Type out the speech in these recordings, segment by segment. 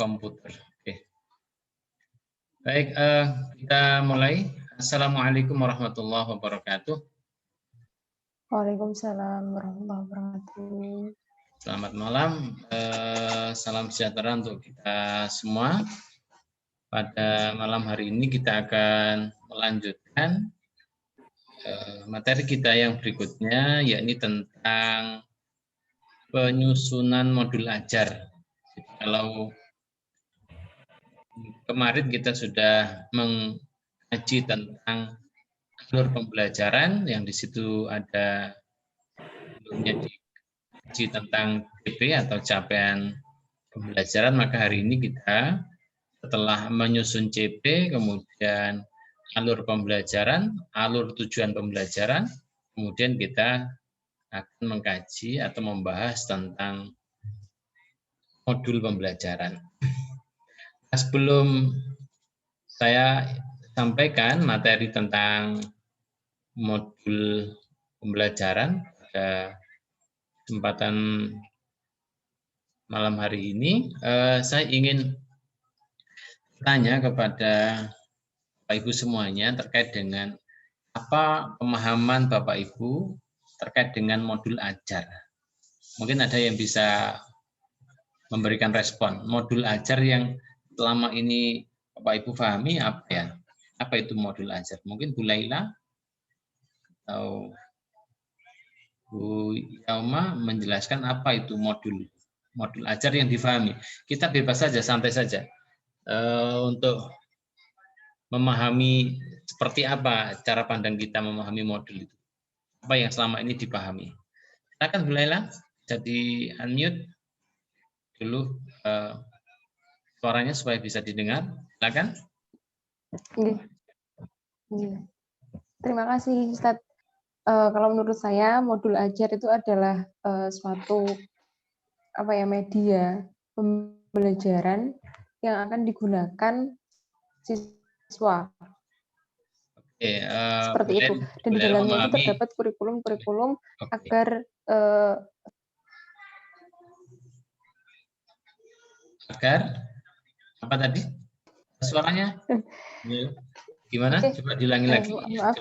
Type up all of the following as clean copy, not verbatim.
komputer. Oke. Baik, kita mulai. Assalamualaikum warahmatullahi wabarakatuh. Waalaikumsalam warahmatullahi wabarakatuh. Selamat malam, salam sejahtera untuk kita semua. Pada malam hari ini kita akan melanjutkan materi kita yang berikutnya, yakni tentang penyusunan modul ajar. Jadi, kalau kemarin kita sudah mengkaji tentang alur pembelajaran, yang di situ ada dikaji tentang CP atau capaian pembelajaran, maka hari ini kita setelah menyusun CP, kemudian alur pembelajaran, alur tujuan pembelajaran, kemudian kita akan mengkaji atau membahas tentang modul pembelajaran. Nah, sebelum saya sampaikan materi tentang modul pembelajaran pada kesempatan malam hari ini, saya ingin tanya kepada Bapak Ibu semuanya terkait dengan apa pemahaman Bapak Ibu terkait dengan modul ajar. Mungkin ada yang bisa memberikan respon. Modul ajar yang selama ini Bapak Ibu pahami apa ya? Apa itu modul ajar? Mungkin Bu Laila atau Bu Yauma menjelaskan apa itu modul ajar yang difahami. Kita bebas saja, santai saja untuk memahami seperti apa cara pandang kita memahami modul itu. Apa yang selama ini dipahami. Silakan Bu Laila, jadi unmute dulu suaranya supaya bisa didengar. Silakan. Terima kasih Ustadz. Kalau menurut saya modul ajar itu adalah suatu media pembelajaran yang akan digunakan siswa. Oke, seperti itu. Dan di dalamnya itu terdapat kurikulum-kurikulum agar apa tadi? Suaranya? Gimana? Coba diulangi lagi. Maaf.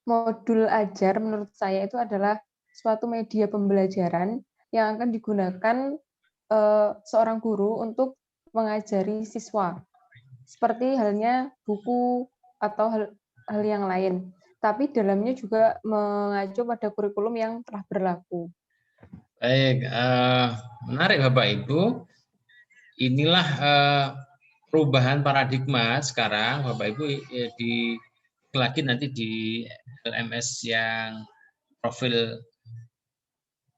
Modul ajar menurut saya itu adalah suatu media pembelajaran yang akan digunakan seorang guru untuk mengajari siswa. Seperti halnya buku atau hal yang lain. Tapi dalamnya juga mengacu pada kurikulum yang telah berlaku. Baik, menarik Bapak Ibu. Inilah perubahan paradigma sekarang Bapak Ibu lagi nanti di LMS yang profil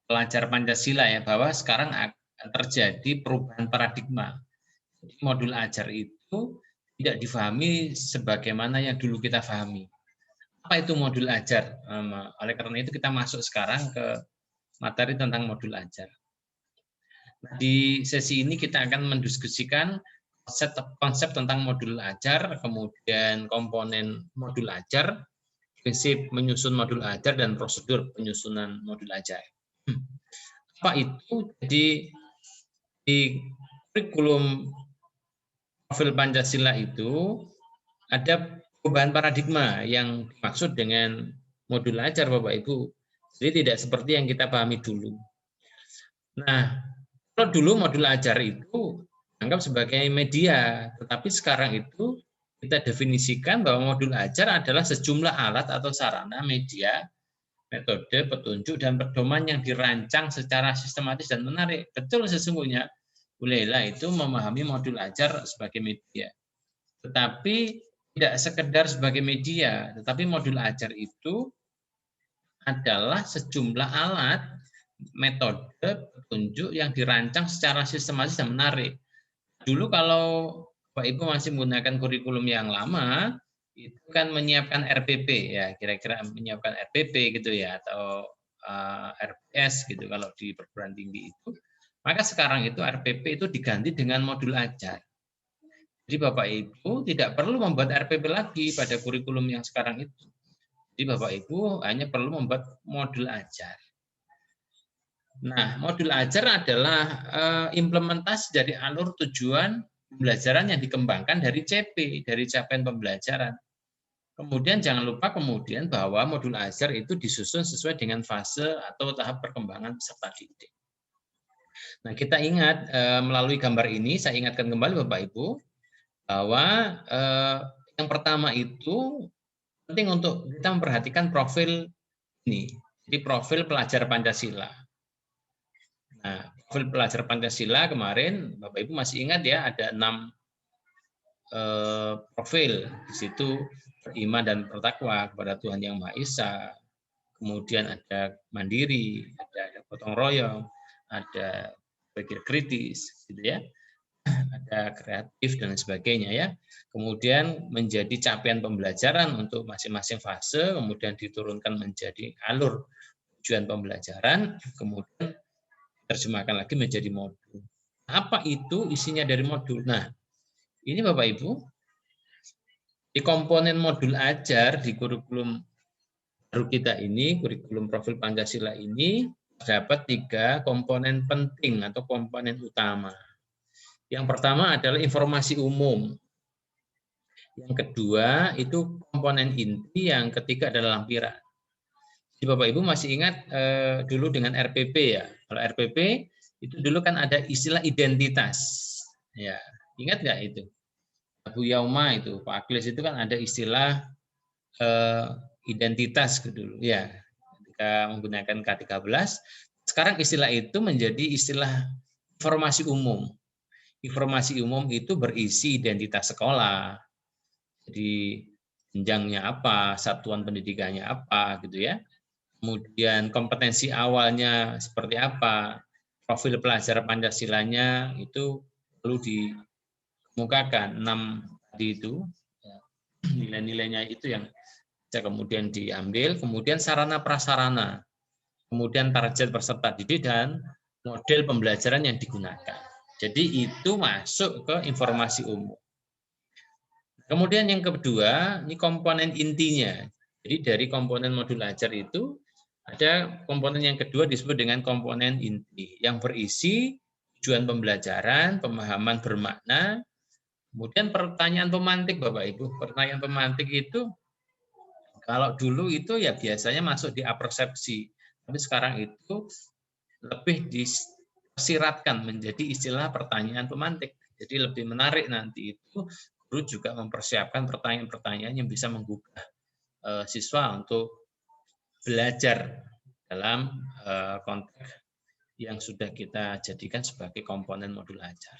pelajar Pancasila ya, bahwa sekarang akan terjadi perubahan paradigma. Jadi modul ajar itu tidak difahami sebagaimana yang dulu kita pahami. Apa itu modul ajar? Oleh karena itu kita masuk sekarang ke materi tentang modul ajar. Nah, di sesi ini kita akan mendiskusikan konsep tentang modul ajar, kemudian komponen modul ajar, prinsip menyusun modul ajar, dan prosedur penyusunan modul ajar. Apa itu? Jadi di kurikulum profil Pancasila itu ada perubahan paradigma yang dimaksud dengan modul ajar Bapak Ibu. Jadi tidak seperti yang kita pahami dulu. Nah, kalau dulu modul ajar itu anggap sebagai media, tetapi sekarang itu kita definisikan bahwa modul ajar adalah sejumlah alat atau sarana, media, metode, petunjuk, dan pedoman yang dirancang secara sistematis dan menarik. Betul sesungguhnya Bu Laila itu memahami modul ajar sebagai media. Tetapi tidak sekedar sebagai media, tetapi modul ajar itu adalah sejumlah alat, metode, petunjuk yang dirancang secara sistematis dan menarik. Dulu kalau Bapak Ibu masih menggunakan kurikulum yang lama, itu kan menyiapkan RPP ya, kira-kira menyiapkan RPP gitu ya, atau RPS gitu kalau di perguruan tinggi itu. Maka sekarang itu RPP itu diganti dengan modul ajar. Jadi Bapak Ibu tidak perlu membuat RPP lagi pada kurikulum yang sekarang itu. Jadi Bapak Ibu hanya perlu membuat modul ajar. Nah, modul ajar adalah implementasi dari alur tujuan pembelajaran yang dikembangkan dari CP, dari capaian pembelajaran. Kemudian jangan lupa kemudian bahwa modul ajar itu disusun sesuai dengan fase atau tahap perkembangan peserta didik. Nah, kita ingat melalui gambar ini, saya ingatkan kembali Bapak Ibu, bahwa yang pertama itu penting untuk kita memperhatikan profil ini. Jadi profil pelajar Pancasila. Nah, profil pelajar Pancasila kemarin, Bapak Ibu masih ingat ya, ada 6 profil. Di situ beriman dan bertakwa kepada Tuhan Yang Maha Esa. Kemudian ada mandiri, ada gotong royong, ada berpikir kritis, gitu ya. Ada kreatif dan sebagainya ya. Kemudian menjadi capaian pembelajaran untuk masing-masing fase, kemudian diturunkan menjadi alur tujuan pembelajaran, kemudian terjemahkan lagi menjadi modul. Apa itu isinya dari modul? Nah, ini Bapak Ibu, di komponen modul ajar di kurikulum baru kita ini, kurikulum profil Pancasila ini, terdapat 3 komponen penting atau komponen utama. Yang pertama adalah informasi umum. Yang kedua itu komponen inti, yang ketiga adalah lampiran. Jadi Bapak Ibu masih ingat dulu dengan RPP ya. Kalau RPP itu dulu kan ada istilah identitas. Ya, ingat nggak itu? Bu Yauma itu, Pak Aklis itu kan ada istilah identitas dulu ya. Ketika menggunakan K13, sekarang istilah itu menjadi istilah informasi umum. Informasi umum itu berisi identitas sekolah, jadi jenjangnya apa, satuan pendidikannya apa, gitu ya. Kemudian kompetensi awalnya seperti apa, profil pelajar Pancasilanya itu perlu dikemukakan 6 tadi itu, nilai-nilainya itu yang bisa kemudian diambil, kemudian sarana prasarana, kemudian target peserta didik dan model pembelajaran yang digunakan. Jadi itu masuk ke informasi umum. Kemudian yang kedua, ini komponen intinya. Jadi dari komponen modul ajar itu, ada komponen yang kedua disebut dengan komponen inti, yang berisi tujuan pembelajaran, pemahaman bermakna, kemudian pertanyaan pemantik Bapak Ibu. Pertanyaan pemantik itu, kalau dulu itu ya biasanya masuk di apersepsi, tapi sekarang itu lebih disiratkan menjadi istilah pertanyaan pemantik. Jadi lebih menarik nanti itu guru juga mempersiapkan pertanyaan-pertanyaan yang bisa menggugah siswa untuk belajar dalam konteks yang sudah kita jadikan sebagai komponen modul ajar.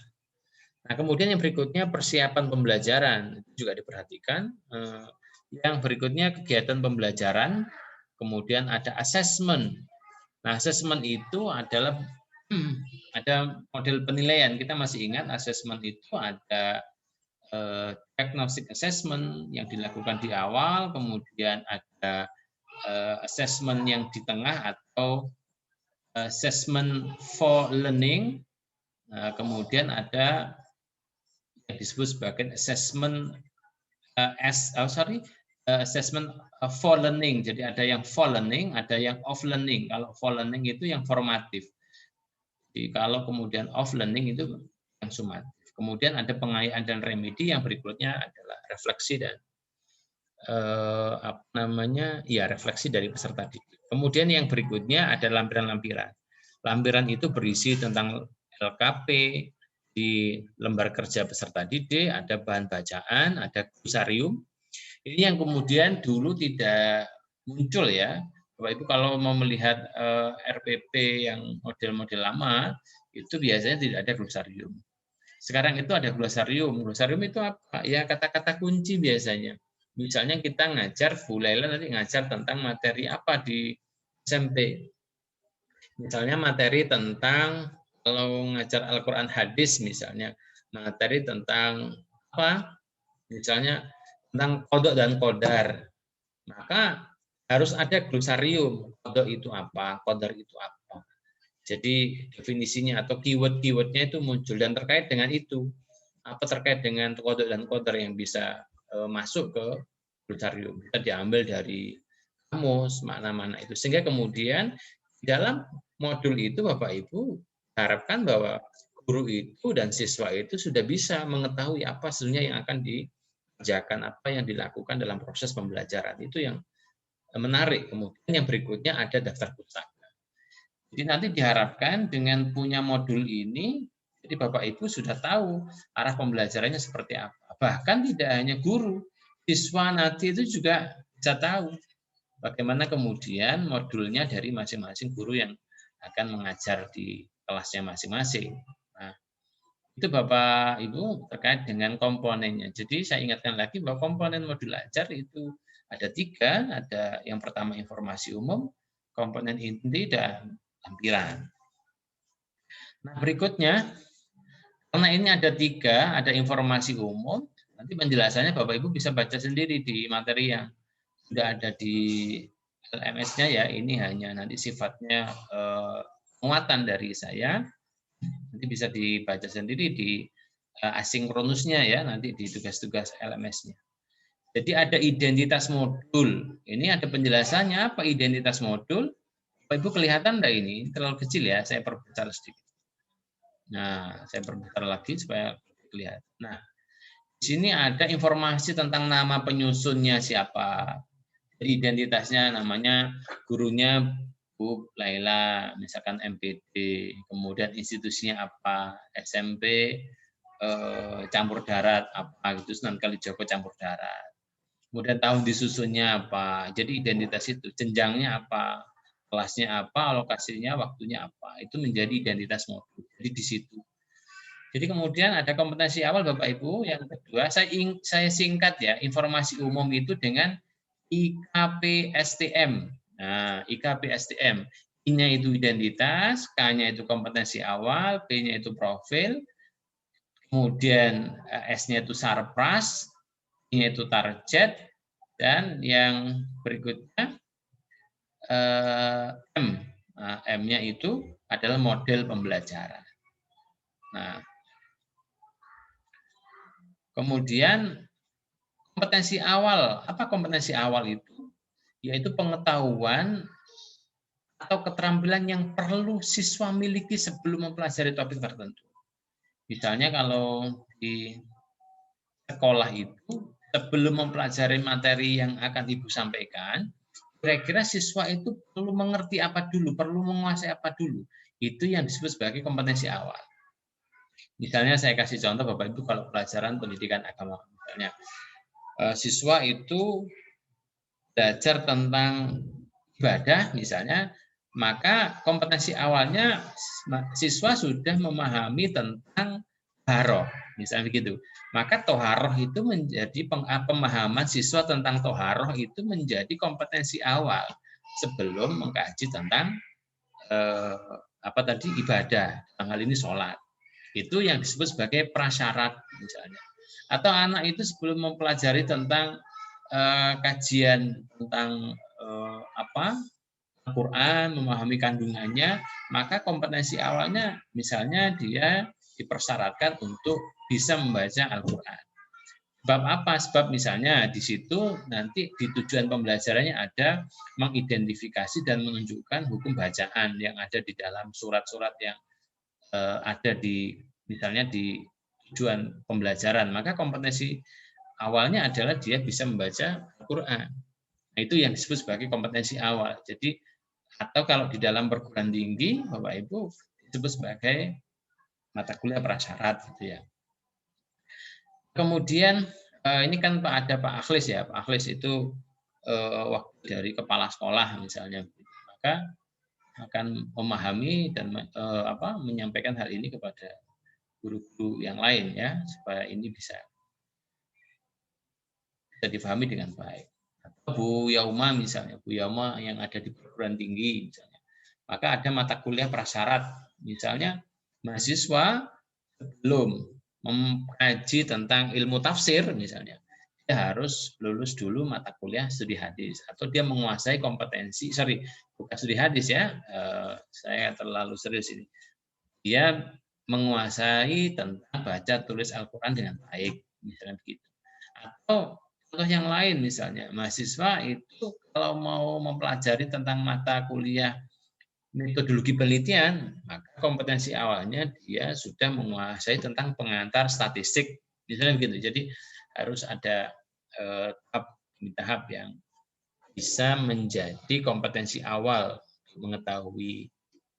Nah, kemudian yang berikutnya persiapan pembelajaran itu juga diperhatikan. Yang berikutnya kegiatan pembelajaran, kemudian ada asesmen. Nah, asesmen itu adalah ada model penilaian. Kita masih ingat asesmen itu ada diagnostic assessment yang dilakukan di awal, kemudian ada assessment yang di tengah atau assessment for learning, kemudian ada yang disebut sebagai assessment assessment for learning. Jadi ada yang for learning, ada yang off learning. Kalau for learning itu yang formatif. Jadi kalau kemudian off learning itu yang sumatif. Kemudian ada pengayaan dan remedi, yang berikutnya adalah refleksi dan refleksi dari peserta didik. Kemudian yang berikutnya ada lampiran-lampiran. Lampiran itu berisi tentang LKP, di lembar kerja peserta didik, ada bahan bacaan, ada glosarium. Ini yang kemudian dulu tidak muncul ya. Bapak Ibu kalau mau melihat RPP yang model-model lama, itu biasanya tidak ada glosarium. Sekarang itu ada glosarium. Glosarium itu apa? Ya kata-kata kunci biasanya. Misalnya kita ngajar, Bu Laila nanti ngajar tentang materi apa di SMP. Misalnya materi tentang, kalau ngajar Al-Quran hadis misalnya, materi tentang apa? Misalnya tentang kodok dan kodar. Maka harus ada glosarium. Kodok itu apa? Kodar itu apa? Jadi definisinya atau keyword-keywordnya itu muncul, dan terkait dengan itu. Apa terkait dengan kodok dan kodar yang bisa masuk ke glosarium. Kita diambil dari kamus, mana-mana itu. Sehingga kemudian dalam modul itu Bapak Ibu harapkan bahwa guru itu dan siswa itu sudah bisa mengetahui apa sebenarnya yang akan dikerjakan, apa yang dilakukan dalam proses pembelajaran. Itu yang menarik. Kemudian yang berikutnya ada daftar pustaka. Jadi nanti diharapkan dengan punya modul ini, jadi Bapak Ibu sudah tahu arah pembelajarannya seperti apa. Bahkan tidak hanya guru, siswa nanti itu juga bisa tahu bagaimana kemudian modulnya dari masing-masing guru yang akan mengajar di kelasnya masing-masing. Nah, itu Bapak Ibu terkait dengan komponennya. Jadi saya ingatkan lagi bahwa komponen modul ajar itu ada 3, ada yang pertama informasi umum, komponen inti, dan lampiran. Nah berikutnya, karena ini ada 3, ada informasi umum, nanti penjelasannya Bapak Ibu bisa baca sendiri di materi yang sudah ada di LMS-nya ya. Ini hanya nanti sifatnya penguatan dari saya. Nanti bisa dibaca sendiri di asinkronusnya ya, nanti di tugas-tugas LMS-nya. Jadi ada identitas modul. Ini ada penjelasannya apa identitas modul. Bapak Ibu kelihatan enggak ini? Terlalu kecil ya, saya perbesar sedikit. Nah, saya perbesar lagi supaya kelihatan. Nah, di sini ada informasi tentang nama penyusunnya siapa. Jadi identitasnya namanya gurunya Bu Laila, misalkan MPD, kemudian institusinya apa, SMP campur darat apa gitu, Sunan Kalijaga campur darat. Kemudian tahun disusunnya apa, jadi identitas itu, jenjangnya apa, kelasnya apa, alokasinya, waktunya apa, itu menjadi identitas modul. Jadi di situ. Jadi kemudian ada kompetensi awal Bapak Ibu, yang kedua saya singkat ya, informasi umum itu dengan IKPSTM. Nah, IKPSTM. I-nya itu identitas, K-nya itu kompetensi awal, P-nya itu profil, kemudian S-nya itu sarpras, I-nya itu target, dan yang berikutnya M. Nah, M-nya itu adalah model pembelajaran. Nah, kemudian kompetensi awal. Apa kompetensi awal itu? Yaitu pengetahuan atau keterampilan yang perlu siswa miliki sebelum mempelajari topik tertentu. Misalnya kalau di sekolah itu, sebelum mempelajari materi yang akan Ibu sampaikan, kira-kira siswa itu perlu mengerti apa dulu, perlu menguasai apa dulu. Itu yang disebut sebagai kompetensi awal. Misalnya saya kasih contoh Bapak Ibu kalau pelajaran pendidikan agama. Misalnya siswa itu belajar tentang ibadah misalnya, maka kompetensi awalnya siswa sudah memahami tentang taharah, misalnya begitu. Maka toharoh itu menjadi pemahaman siswa tentang toharoh itu menjadi kompetensi awal sebelum mengkaji tentang apa tadi ibadah, dalam hal ini sholat. Itu yang disebut sebagai prasyarat misalnya. Atau anak itu sebelum mempelajari tentang kajian tentang apa Al-Quran, memahami kandungannya, maka kompetensi awalnya misalnya dia dipersyaratkan untuk bisa membaca Al-Quran. Sebab apa? Sebab misalnya di situ nanti di tujuan pembelajarannya ada mengidentifikasi dan menunjukkan hukum bacaan yang ada di dalam surat-surat yang ada di misalnya di tujuan pembelajaran. Maka kompetensi awalnya adalah dia bisa membaca Al-Quran. Nah, itu yang disebut sebagai kompetensi awal. Jadi atau kalau di dalam perguruan tinggi, Bapak Ibu disebut sebagai mata kuliah prasyarat gitu ya. Kemudian ini kan ada Pak Akhlis ya, Pak Akhlis itu waktu dari kepala sekolah misalnya, maka akan memahami dan menyampaikan hal ini kepada guru-guru yang lain ya, supaya ini bisa difahami dengan baik. Atau Bu Yauma misalnya, Bu Yauma yang ada di perguruan tinggi misalnya, maka ada mata kuliah prasyarat, misalnya mahasiswa sebelum mengkaji tentang ilmu tafsir misalnya, dia harus lulus dulu mata kuliah studi hadis atau dia menguasai kompetensi, bukan studi hadis ya, saya terlalu serius ini. Dia menguasai tentang baca tulis Al-Quran dengan baik, misalnya begitu. Atau contoh yang lain misalnya, mahasiswa itu kalau mau mempelajari tentang mata kuliah metodologi penelitian, maka kompetensi awalnya dia sudah menguasai tentang pengantar statistik, misalnya begitu. Jadi harus ada tahap yang bisa menjadi kompetensi awal mengetahui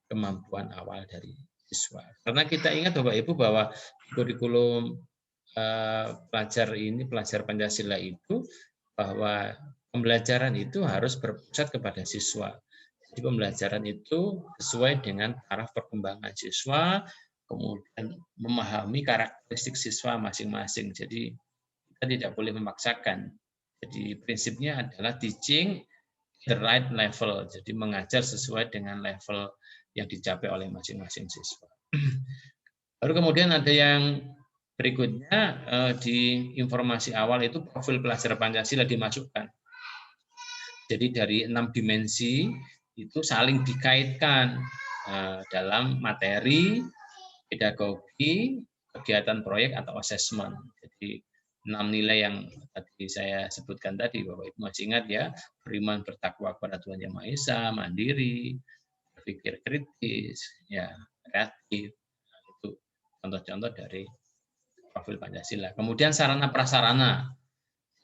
kemampuan awal dari siswa. Karena kita ingat Bapak Ibu bahwa kurikulum pelajar Pancasila itu bahwa pembelajaran itu harus berpusat kepada siswa. Jadi pembelajaran itu sesuai dengan taraf perkembangan siswa, kemudian memahami karakteristik siswa masing-masing. Jadi kita tidak boleh memaksakan. Jadi prinsipnya adalah teaching the right level. Jadi mengajar sesuai dengan level yang dicapai oleh masing-masing siswa. Lalu kemudian ada yang berikutnya di informasi awal itu profil pelajar Pancasila dimasukkan. Jadi dari 6 dimensi itu saling dikaitkan dalam materi, pedagogi, kegiatan proyek atau asesmen. Jadi 6 nilai yang tadi saya sebutkan tadi, Bapak Ibu masih ingat ya, beriman bertakwa kepada Tuhan Yang Maha Esa, mandiri, berpikir kritis, ya kreatif. Nah, itu contoh-contoh dari profil Pancasila. Kemudian sarana prasarana.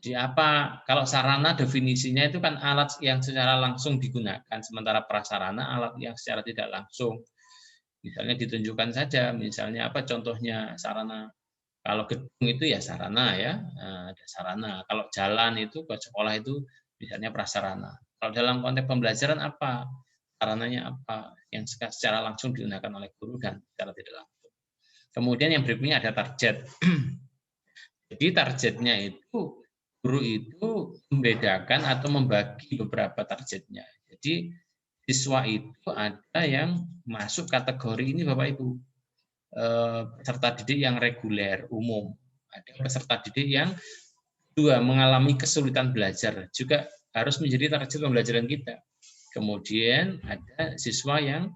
Jadi apa? Kalau sarana definisinya itu kan alat yang secara langsung digunakan, sementara prasarana alat yang secara tidak langsung. Misalnya ditunjukkan saja, misalnya apa contohnya sarana. Kalau gedung itu ya sarana ya, ada sarana. Kalau jalan itu ke sekolah itu misalnya prasarana. Kalau dalam konteks pembelajaran apa? Sarananya apa? Yang secara langsung digunakan oleh guru dan secara tidak langsung. Kemudian yang berikutnya ada target. Jadi targetnya itu guru itu membedakan atau membagi beberapa targetnya. Jadi siswa itu ada yang masuk kategori ini Bapak Ibu, peserta didik yang reguler umum, ada peserta didik yang dua mengalami kesulitan belajar juga harus menjadi target pembelajaran kita. Kemudian ada siswa yang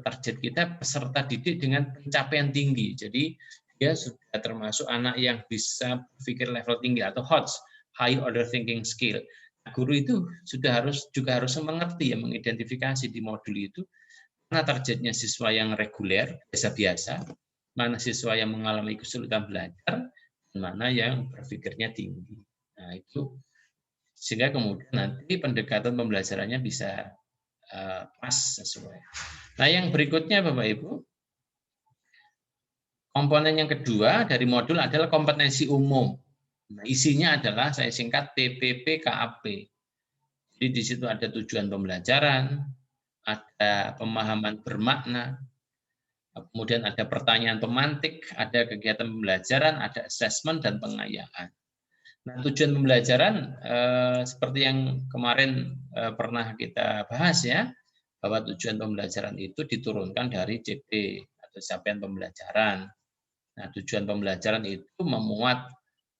target kita peserta didik dengan pencapaian tinggi. Jadi dia sudah termasuk anak yang bisa berpikir level tinggi atau HOTS, high order thinking skill. Nah, guru itu juga harus mengerti ya, mengidentifikasi di modul itu mana targetnya siswa yang reguler, biasa-biasa, mana siswa yang mengalami kesulitan belajar, dan mana yang berpikirnya tinggi. Nah, itu sehingga kemudian nanti pendekatan pembelajarannya bisa pas sesuai. Nah, yang berikutnya Bapak Ibu, komponen yang kedua dari modul adalah kompetensi umum. Nah, isinya adalah saya singkat TPP KAP. Jadi di situ ada tujuan pembelajaran, ada pemahaman bermakna, kemudian ada pertanyaan pemantik, ada kegiatan pembelajaran, ada asesmen dan pengayaan. Nah, tujuan pembelajaran seperti yang kemarin pernah kita bahas ya, bahwa tujuan pembelajaran itu diturunkan dari CP atau capaian pembelajaran. Nah, tujuan pembelajaran itu memuat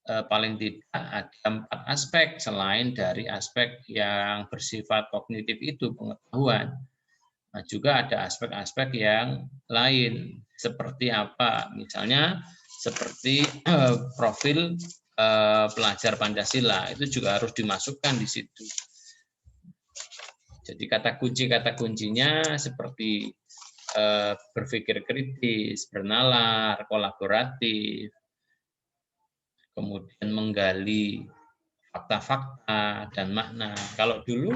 paling tidak ada 4 aspek selain dari aspek yang bersifat kognitif itu pengetahuan. Nah, juga ada aspek-aspek yang lain seperti apa? Misalnya seperti profil pelajar Pancasila itu juga harus dimasukkan di situ. Jadi kata kuncinya seperti berpikir kritis, bernalar, kolaboratif, kemudian menggali fakta-fakta dan makna. Kalau dulu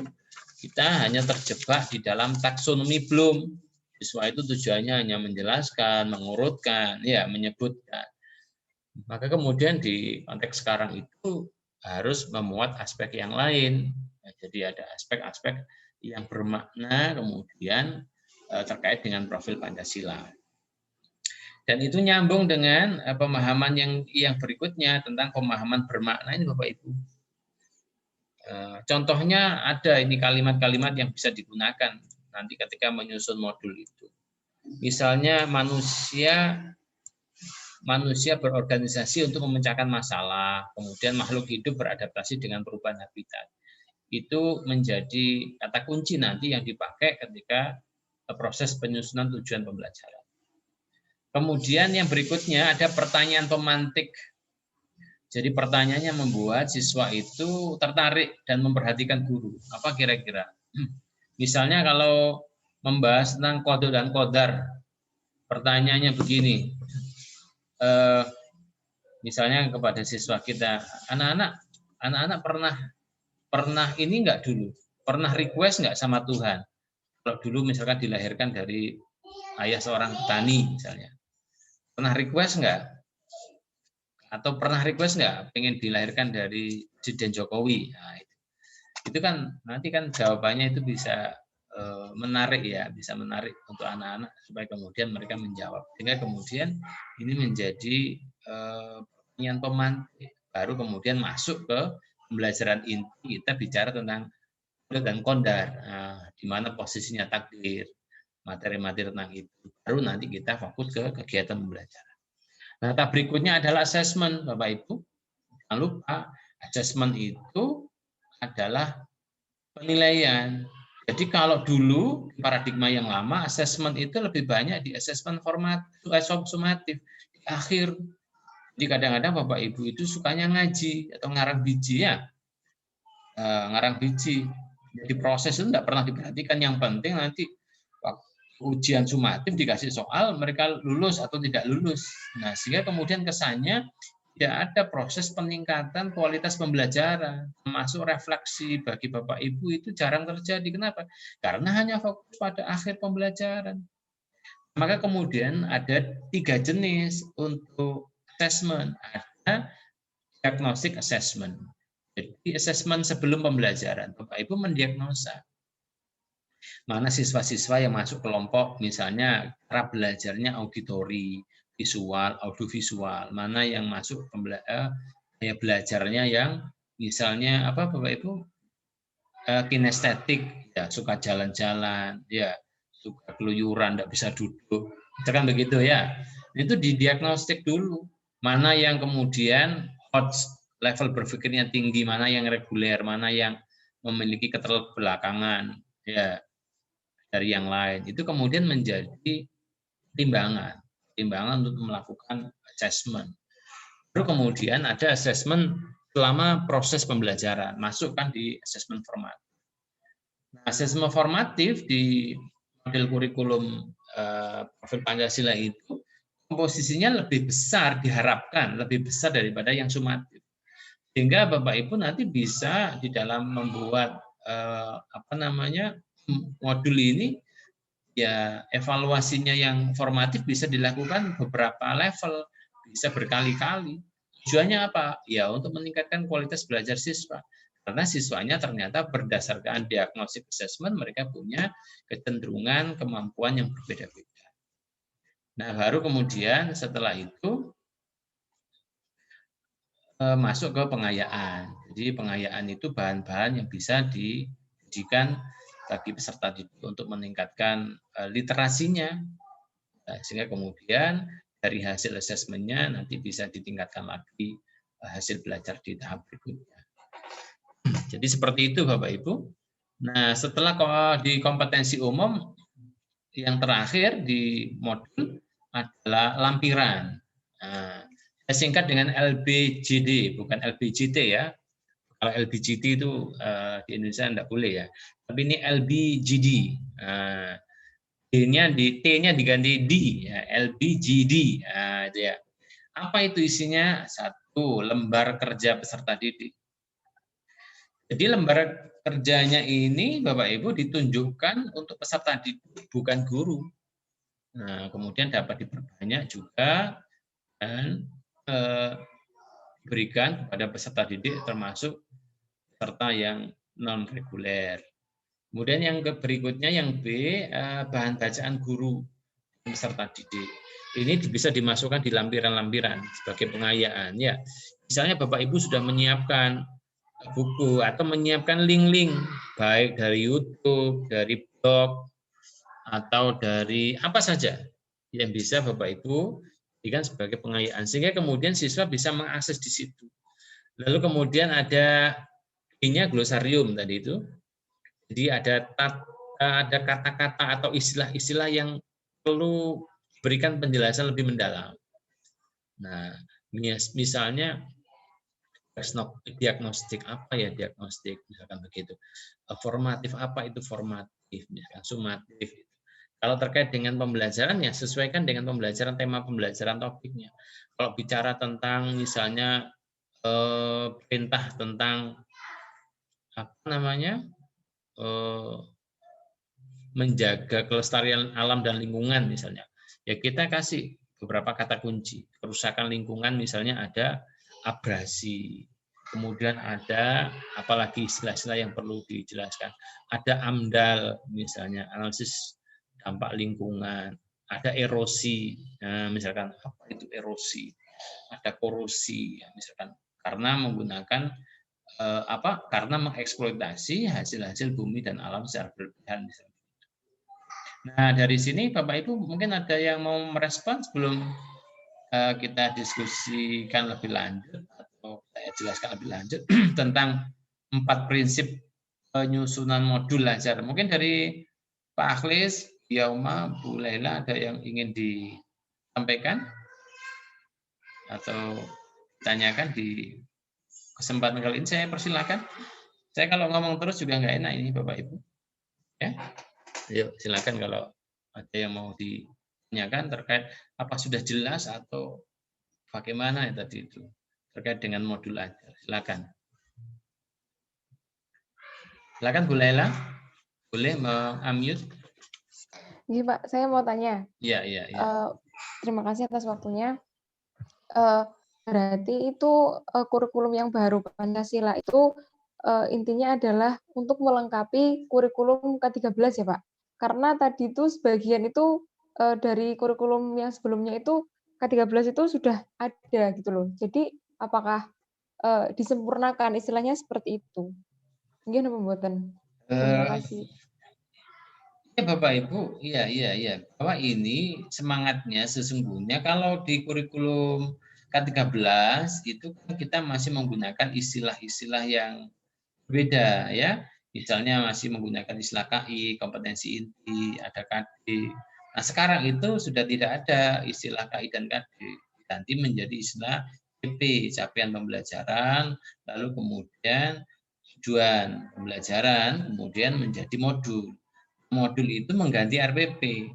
kita hanya terjebak di dalam taksonomi Bloom. Siswa itu tujuannya hanya menjelaskan, mengurutkan, ya menyebutkan. Maka kemudian di konteks sekarang itu harus memuat aspek yang lain. Jadi ada aspek-aspek yang bermakna kemudian terkait dengan profil Pancasila. Dan itu nyambung dengan pemahaman yang berikutnya tentang pemahaman bermakna ini Bapak Ibu. Contohnya ada ini kalimat-kalimat yang bisa digunakan nanti ketika menyusun modul itu. Misalnya manusia berorganisasi untuk memecahkan masalah, kemudian makhluk hidup beradaptasi dengan perubahan habitat. Itu menjadi kata kunci nanti yang dipakai ketika proses penyusunan tujuan pembelajaran. Kemudian yang berikutnya ada pertanyaan pemantik. Jadi pertanyaannya membuat siswa itu tertarik dan memperhatikan guru. Apa kira-kira? Misalnya kalau membahas tentang qada dan qadar. Pertanyaannya begini, misalnya kepada siswa kita, anak-anak pernah ini enggak dulu? Pernah request enggak sama Tuhan? Kalau dulu misalkan dilahirkan dari ayah seorang petani misalnya, pernah request enggak? Atau pernah request nggak pengen dilahirkan dari Presiden Jokowi? Nah, itu kan nanti kan jawabannya itu bisa menarik ya, bisa menarik untuk anak-anak supaya kemudian mereka menjawab. Sehingga kemudian ini menjadi pertanyaan pemantik. Baru kemudian masuk ke pembelajaran inti, kita bicara tentang qada dan qadar. Nah, di mana posisinya takdir, materi-materi tentang itu. Baru nanti kita fokus ke kegiatan pembelajaran. Nah, tahap berikutnya adalah assessment, Bapak Ibu. Jangan lupa, assessment itu adalah penilaian. Jadi kalau dulu paradigma yang lama, assessment itu lebih banyak di assessment sumatif di akhir. Jadi kadang-kadang Bapak Ibu itu sukanya ngaji atau ngarang biji ya, ngarang biji. Jadi proses itu tidak pernah diperhatikan. Yang penting nanti ujian sumatif dikasih soal, mereka lulus atau tidak lulus. Nah, sehingga kemudian kesannya tidak ada proses peningkatan kualitas pembelajaran, termasuk refleksi bagi Bapak Ibu itu jarang terjadi. Kenapa? Karena hanya fokus pada akhir pembelajaran. Maka kemudian ada 3 jenis untuk assessment. Ada diagnostic assessment. Jadi assessment sebelum pembelajaran. Bapak Ibu mendiagnosa mana siswa-siswa yang masuk kelompok, misalnya cara belajarnya auditori, visual, audiovisual, mana yang masuk belajarnya yang misalnya apa Bapak Ibu, kinestetik, ya suka jalan-jalan, ya suka keluyuran, tidak bisa duduk, misalkan begitu ya. Itu didiagnostik dulu, mana yang kemudian level berpikirnya tinggi, mana yang reguler, mana yang memiliki keterbelakangan, ya dari yang lain. Itu kemudian menjadi timbangan untuk melakukan assessment. Baru kemudian ada assessment selama proses pembelajaran, masukkan di assessment formatif. Nah, assessment formatif di model kurikulum profil Pancasila itu komposisinya lebih besar, diharapkan lebih besar daripada yang sumatif. Sehingga Bapak Ibu nanti bisa di dalam membuat modul ini, ya evaluasinya yang formatif bisa dilakukan beberapa level, bisa berkali-kali. Tujuannya apa? Ya untuk meningkatkan kualitas belajar siswa. Karena siswanya ternyata berdasarkan diagnostic assessment mereka punya kecenderungan kemampuan yang berbeda-beda. Nah, baru kemudian setelah itu masuk ke pengayaan. Jadi pengayaan itu bahan-bahan yang bisa diujikan bagi peserta didik untuk meningkatkan literasinya, sehingga kemudian dari hasil asesmennya nanti bisa ditingkatkan lagi hasil belajar di tahap berikutnya. Jadi seperti itu Bapak Ibu. Nah, setelah di kompetensi umum, yang terakhir di modul adalah lampiran. Nah, saya singkat dengan LBJD, bukan LBJT ya. Kalau LBJT itu di Indonesia tidak boleh ya. Tapi ini LBJD. T-nya diganti D, ya, LBJD. Nah, itu ya. Apa itu isinya? 1, lembar kerja peserta didik. Jadi lembar kerjanya ini Bapak Ibu ditunjukkan untuk peserta didik, bukan guru. Nah, kemudian dapat diperbanyak juga dan diberikan kepada peserta didik termasuk peserta yang non reguler. Kemudian yang berikutnya yang B, bahan bacaan guru peserta didik. Ini bisa dimasukkan di lampiran-lampiran sebagai pengayaan ya. Misalnya Bapak Ibu sudah menyiapkan buku atau menyiapkan link-link baik dari YouTube, dari blog atau dari apa saja yang bisa Bapak Ibu jadikan sebagai pengayaan sehingga kemudian siswa bisa mengakses di situ. Lalu kemudian ada ini glosarium tadi itu. Jadi ada kata-kata atau istilah-istilah yang perlu berikan penjelasan lebih mendalam. Nah, misalnya diagnostik apa ya diagnostik misalkan begitu. Formatif apa itu formatif misalkan sumatif Kalau terkait dengan pembelajaran, ya sesuaikan dengan pembelajaran, tema pembelajaran, topiknya. Kalau bicara tentang misalnya perintah tentang apa namanya menjaga kelestarian alam dan lingkungan misalnya, ya kita kasih beberapa kata kunci. Kerusakan lingkungan misalnya ada abrasi, kemudian ada apalagi istilah-istilah yang perlu dijelaskan, ada AMDAL misalnya, analisis dampak lingkungan, ada erosi, nah, misalkan apa itu erosi, ada korosi, ya, misalkan karena menggunakan karena mengeksploitasi hasil-hasil bumi dan alam secara berlebihan misalnya. Nah, dari sini Bapak Ibu mungkin ada yang mau merespon sebelum kita diskusikan lebih lanjut atau saya jelaskan lebih lanjut tentang 4 prinsip penyusunan modul ajar. Mungkin dari Pak Akhlis, Yauma, Bu Laila ada yang ingin disampaikan atau ditanyakan di kesempatan kali ini. Saya persilakan. Saya kalau ngomong terus juga nggak enak ini Bapak Ibu. Ya, yuk silakan kalau ada yang mau ditanyakan terkait apa sudah jelas atau bagaimana ya tadi itu terkait dengan modul ajar. Silakan. Silakan Bu Laila, boleh unmute. Iya Pak, saya mau tanya. Iya, iya, iya. Terima kasih atas waktunya. Berarti itu kurikulum yang baru Pancasila itu intinya adalah untuk melengkapi kurikulum K13 ya Pak? Karena tadi itu sebagian itu dari kurikulum yang sebelumnya itu K13 itu sudah ada gitu loh. Jadi apakah disempurnakan istilahnya seperti itu? Gimana pembuatan? Terima kasih. Ya Bapak Ibu, iya, iya, iya. Bahwa ini semangatnya sesungguhnya kalau di kurikulum K13 itu kan kita masih menggunakan istilah-istilah yang berbeda ya. Misalnya masih menggunakan istilah KI, kompetensi inti, ada KD. Nah, sekarang itu sudah tidak ada istilah KI dan KD. Nanti menjadi istilah CP, capaian pembelajaran, lalu kemudian tujuan pembelajaran, kemudian menjadi modul. Modul itu mengganti RPP.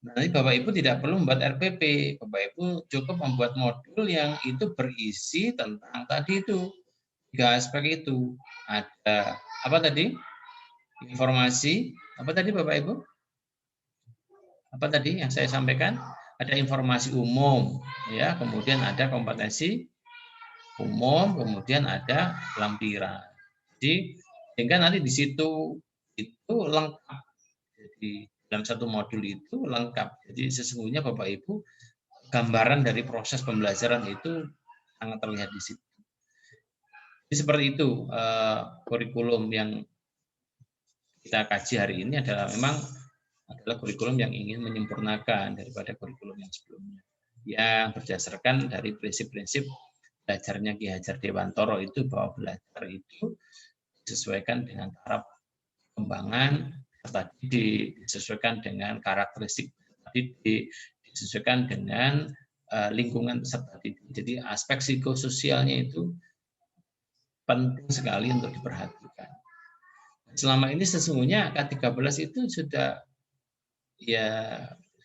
Nanti Bapak Ibu tidak perlu membuat RPP. Bapak Ibu cukup membuat modul yang itu berisi tentang tadi itu. 3 aspek itu. Ada apa tadi? Informasi. Apa tadi Bapak Ibu? Apa tadi yang saya sampaikan? Ada informasi umum, ya. Kemudian ada kompetensi umum, kemudian ada lampiran. Jadi sehingga nanti di situ itu lengkap. Jadi dalam satu modul itu lengkap. Jadi sesungguhnya Bapak Ibu gambaran dari proses pembelajaran itu sangat terlihat di situ. Jadi seperti itu kurikulum yang kita kaji hari ini adalah memang adalah kurikulum yang ingin menyempurnakan daripada kurikulum yang sebelumnya. Yang berdasarkan dari prinsip-prinsip belajarnya Ki Hajar Dewantoro itu bahwa belajar itu disesuaikan dengan taraf perkembangan tadi disesuaikan dengan karakteristik tadi disesuaikan dengan lingkungan peserta didik. Jadi aspek psikososialnya itu penting sekali untuk diperhatikan. Selama ini sesungguhnya K13 itu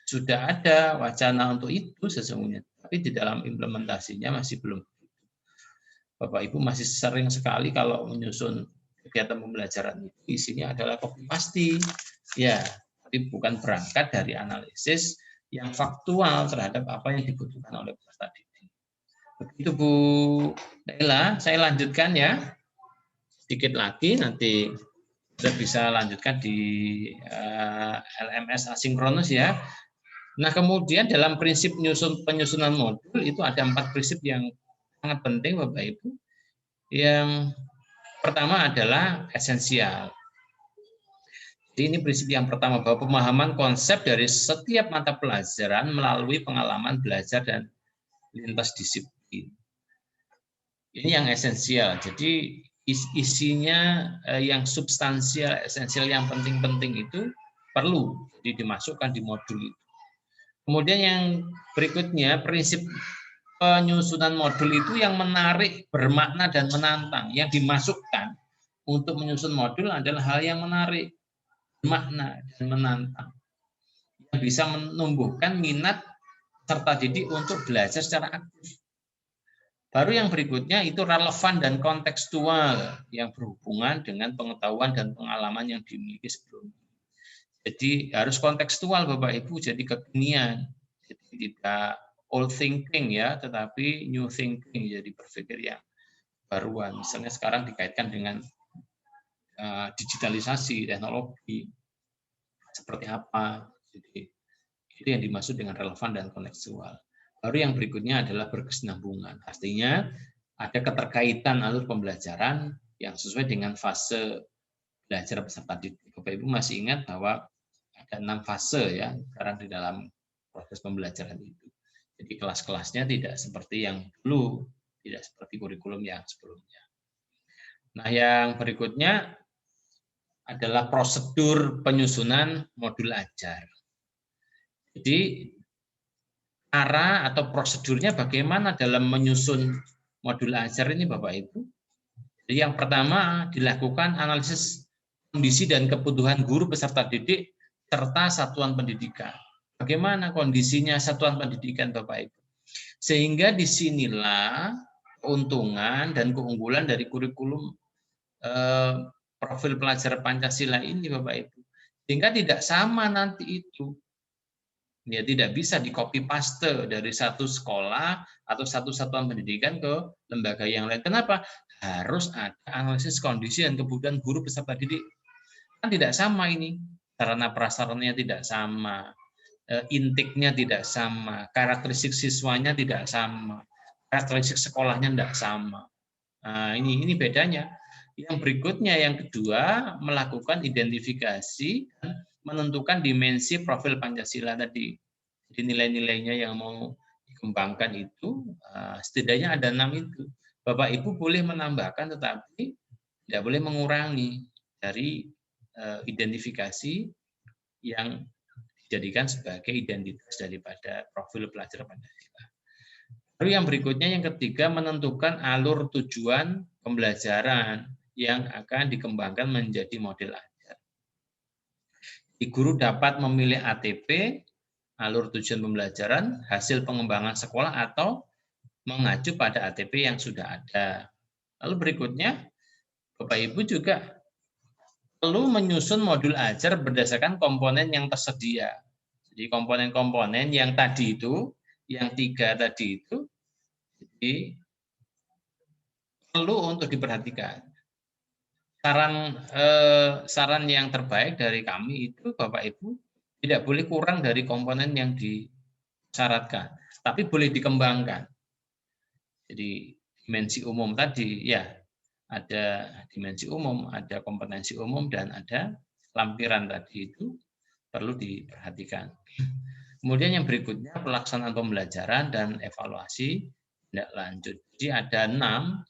sudah ada wacana untuk itu sesungguhnya, tapi di dalam implementasinya masih belum. Bapak Ibu masih sering sekali kalau menyusun kegiatan pembelajaran itu isinya adalah copy paste, ya, tapi bukan berangkat dari analisis yang faktual terhadap apa yang dibutuhkan oleh peserta didik. Begitu Bu Laila, saya lanjutkan ya, sedikit lagi nanti kita bisa lanjutkan di LMS asinkronus ya. Nah kemudian dalam prinsip penyusunan modul itu ada 4 prinsip yang sangat penting Bapak Ibu. Yang pertama adalah esensial. Jadi ini prinsip yang pertama bahwa pemahaman konsep dari setiap mata pelajaran melalui pengalaman belajar dan lintas disiplin. Ini yang esensial. Jadi isinya yang substansial, esensial, yang penting-penting itu perlu jadi dimasukkan di modul itu. Kemudian yang berikutnya prinsip penyusunan modul itu yang menarik, bermakna dan menantang. Yang dimasukkan untuk menyusun modul adalah hal yang menarik, bermakna dan menantang. yang bisa menumbuhkan minat peserta didik untuk belajar secara aktif. Baru yang berikutnya itu relevan dan kontekstual yang berhubungan dengan pengetahuan dan pengalaman yang dimiliki sebelumnya. Jadi harus kontekstual Bapak Ibu, jadi kekinian. Jadi tidak old thinking ya, tetapi new thinking, jadi berpikir yang baruan. Misalnya sekarang dikaitkan dengan digitalisasi, teknologi, seperti apa. Jadi itu yang dimaksud dengan relevan dan kontekstual. Baru yang berikutnya adalah berkesinambungan. Artinya ada keterkaitan alur pembelajaran yang sesuai dengan fase belajar peserta didik. Bapak Ibu masih ingat bahwa ada 6 fase ya sekarang di dalam proses pembelajaran itu. Jadi kelas-kelasnya tidak seperti yang dulu, tidak seperti kurikulum yang sebelumnya. Nah, yang berikutnya adalah prosedur penyusunan modul ajar. Jadi cara atau prosedurnya bagaimana dalam menyusun modul ajar ini Bapak Ibu? Jadi yang pertama dilakukan analisis kondisi dan kebutuhan guru peserta didik serta satuan pendidikan. Bagaimana kondisinya satuan pendidikan Bapak Ibu? Sehingga disinilah keuntungan dan keunggulan dari kurikulum profil pelajar Pancasila ini Bapak Ibu. Sehingga tidak sama nanti itu. Ya, tidak bisa di copy paste dari satu sekolah atau satu satuan pendidikan ke lembaga yang lain. Kenapa? Harus ada analisis kondisi dan kebutuhan guru peserta didik. Kan tidak sama ini. Sarana prasarannya tidak sama. Intiknya tidak sama. Karakteristik siswanya tidak sama. Karakteristik sekolahnya tidak sama. Nah, ini bedanya. Yang berikutnya, yang kedua, melakukan identifikasi dan menentukan dimensi profil Pancasila tadi. Jadi nilai-nilainya yang mau dikembangkan itu setidaknya ada 6 itu. Bapak Ibu boleh menambahkan tetapi tidak boleh mengurangi dari identifikasi yang dijadikan sebagai identitas daripada profil pelajar Pancasila. Lalu yang berikutnya yang ketiga menentukan alur tujuan pembelajaran yang akan dikembangkan menjadi model ajar. Guru dapat memilih ATP, alur tujuan pembelajaran, hasil pengembangan sekolah atau mengacu pada ATP yang sudah ada. Lalu berikutnya, Bapak Ibu juga perlu menyusun modul ajar berdasarkan komponen yang tersedia. Jadi komponen-komponen yang tadi itu, yang 3 tadi itu, jadi perlu untuk diperhatikan. Saran yang terbaik dari kami itu Bapak Ibu tidak boleh kurang dari komponen yang disyaratkan, tapi boleh dikembangkan. Jadi dimensi umum tadi ya ada dimensi umum, ada kompetensi umum dan ada lampiran tadi itu perlu diperhatikan. Kemudian yang berikutnya pelaksanaan pembelajaran dan evaluasi tindak lanjut. Jadi ada 6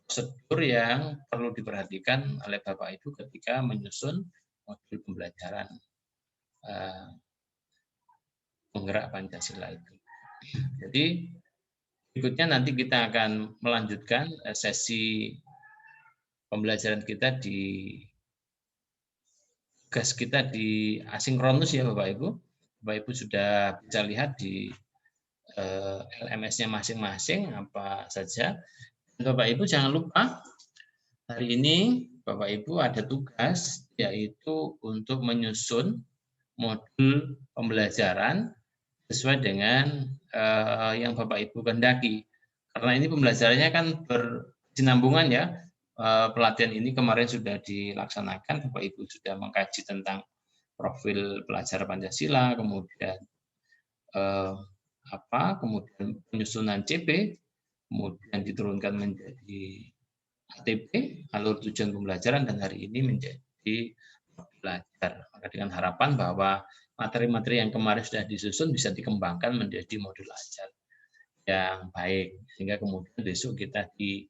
prosedur yang perlu diperhatikan oleh Bapak Ibu ketika menyusun modul pembelajaran penggerak Pancasila itu. Jadi berikutnya nanti kita akan melanjutkan sesi pembelajaran kita di tugas kita di asinkronus ya Bapak Ibu. Bapak Ibu sudah bisa lihat di LMS-nya masing-masing apa saja. Bapak Ibu jangan lupa hari ini Bapak Ibu ada tugas yaitu untuk menyusun modul pembelajaran sesuai dengan yang Bapak Ibu kehendaki. Karena ini pembelajarannya kan berkesinambungan ya. Pelatihan ini kemarin sudah dilaksanakan, Bapak Ibu sudah mengkaji tentang profil pelajar Pancasila, kemudian kemudian penyusunan CP, kemudian diturunkan menjadi ATP, alur tujuan pembelajaran, dan hari ini menjadi belajar. Maka dengan harapan bahwa materi-materi yang kemarin sudah disusun bisa dikembangkan menjadi modul ajar yang baik, sehingga kemudian besok kita di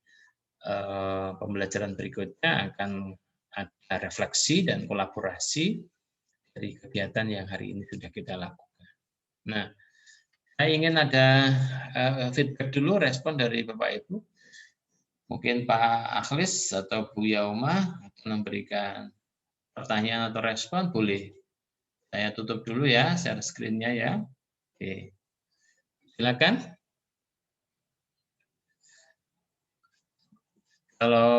pembelajaran berikutnya akan ada refleksi dan kolaborasi dari kegiatan yang hari ini sudah kita lakukan. Nah, saya ingin ada feedback dulu, respon dari Bapak Ibu. Mungkin Pak Akhlis atau Bu Yauma akan memberikan pertanyaan atau respon, boleh. Saya tutup dulu ya share screen-nya ya. Oke. Silakan. Kalau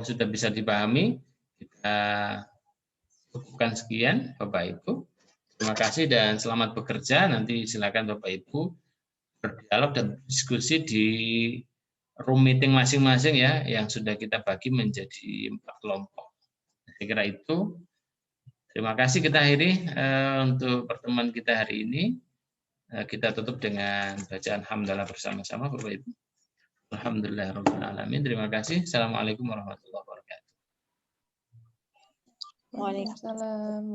sudah bisa dipahami, kita cukupkan sekian Bapak Ibu. Terima kasih dan selamat bekerja. Nanti silakan Bapak Ibu berdialog dan diskusi di room meeting masing-masing ya, yang sudah kita bagi menjadi 4 kelompok. Saya kira itu. Terima kasih, kita akhiri untuk pertemuan kita hari ini. Kita tutup dengan bacaan hamdalah bersama-sama Bapak Ibu. Alhamdulillahirabbil alamin. Terima kasih. Assalamualaikum warahmatullahi wabarakatuh. Waalaikumsalam.